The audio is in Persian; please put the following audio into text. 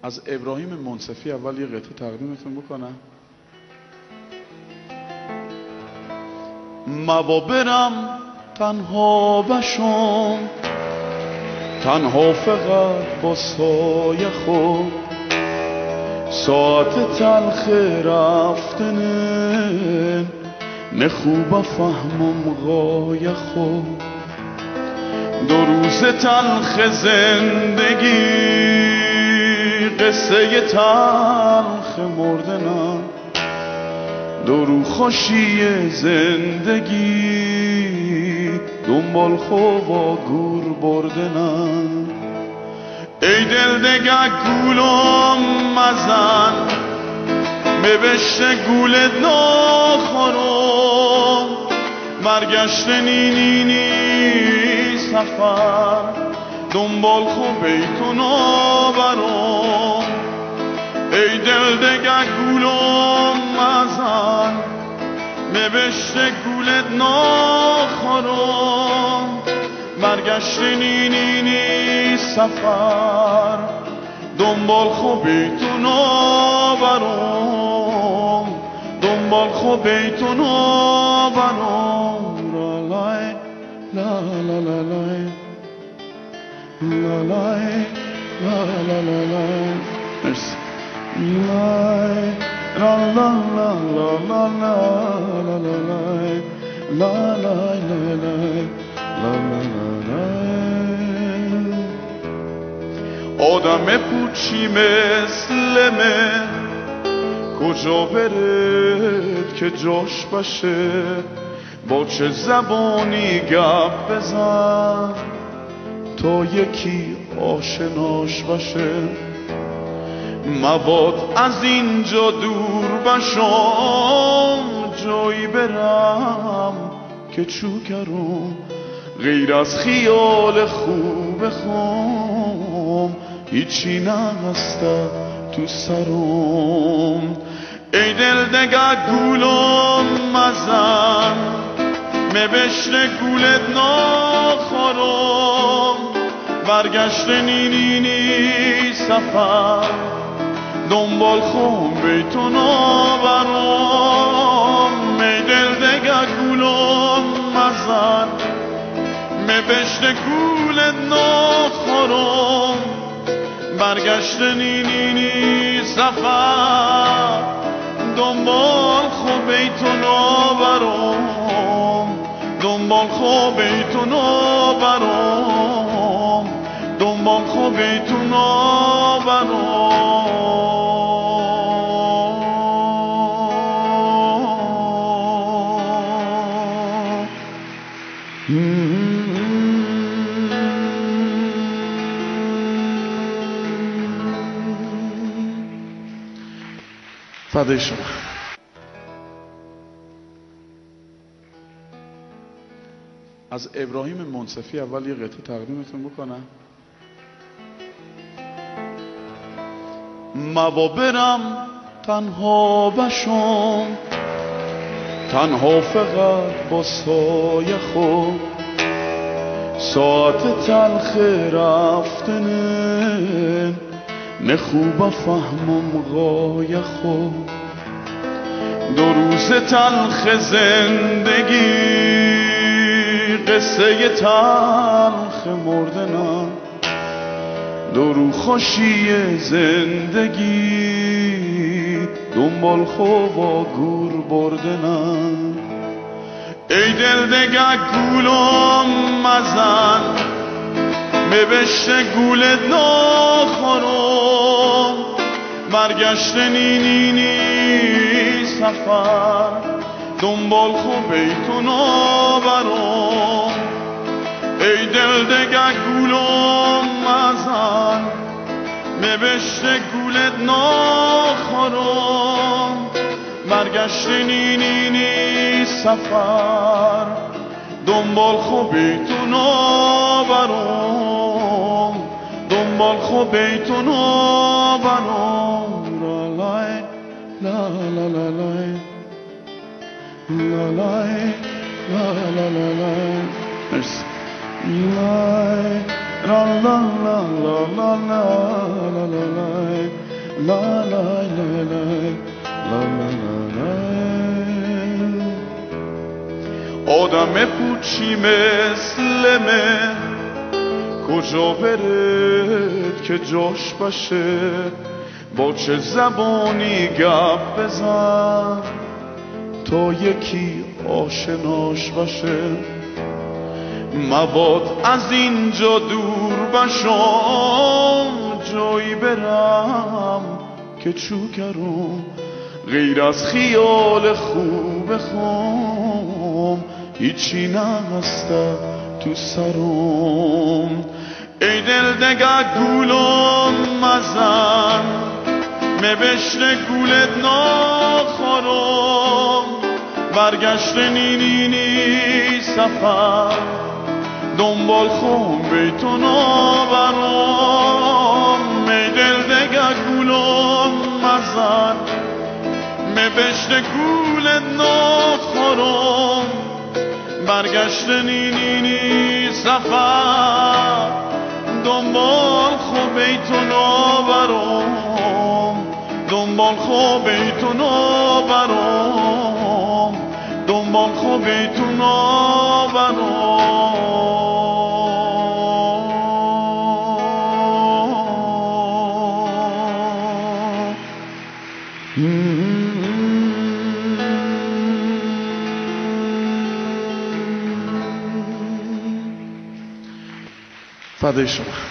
از ابراهیم منصفی اول یه قطعه تقدیمتون بکنم. موابرم تنها بشم، تنها فقط با سایه خود، ساعت تلخ رفتنه نخوب فهمم غایه خود، دو روز تلخ زندگی قصه تلخ مردنم، دو رو خوشی زندگی دنبال خواه گور بردنم. ای دل دگه گولم مزن ببشت گولت ناخورم، برگشت نینی سفر دنبال خواه بیتون آورم. ای دل دگه گولم مزن ببشت گولت ناخورم، برگشت نینی سفر دنبال خواه بیتون آورم، دنبال خواه بیتون آورم. لا لا لا لا لا لا لا لا لا لا مرسی. لا لا لا لا لا لا لا لا لا. آدم پوچی مثل من کجا برد که جاش باشه، با چه زبانی گپ بزن تا یکی آشناش باشه. مواد از اینجا دور بشم، جایی برم که چوکرم غیر از خیال خوب خام هیچی نهسته تو سرم. ای دل دگه گولم مزن مبشت گولت ناخورم، برگشت نینی سفر دنبال خون بیتون آورم. ای دل دگه گولم مزن مبشت گولت ناخورم، برگشت نینی سفر دنبال خوب بیتون آورم، دنبال خوب بیتون آورم، دنبال خوب بیتون آورم. فدای شما. از ابراهیم منصفی اول یه قطعه تقدیمتون بکنم. موابرم تنها بشم، تنها فقط با سایه خود، ساعت تلخ رفتنه نخوب فهمم غایه خود، دو روز تلخ زندگی قصه تلخ مردنم، دو رو خوشی زندگی دنبال خواه گور بردنم. ای دل دگه گولم مزن ببشت گولت ناخورم، برگشت نینی سفر دنبال خواه بیتون آورم. ای دل دگه گولم مزن ببشت گولت ناخورم، برگشت نینی سفر دنبال خواه بیتون آورم، دنبال خواه بیتون آورم. لا لا لا لا لا لا لا لا لا مرسی. لا la la la la la la la la la la la la. آدم پوچی مثل من کجا برد که جاش باشه، با چه زبانی گپ بزن تا یکی آشناش باشه. مباد از اینجا دور بشم، جایی برم که چوکرم غیر از خیال خوب خام هیچی نهسته تو سرم. ای دل دگه گولم مزن مبشت گولت ناخورم، برگشت نینی سفر دنبال خون بیتون آورم. ای دل دگه گولم مزن مبشت گولت ناخورم، برگشت نینی سفر دنبال خوبیتون آورم، دنبال خوبیتون آورم، دنبال خوبیتون آورم. فدای شما.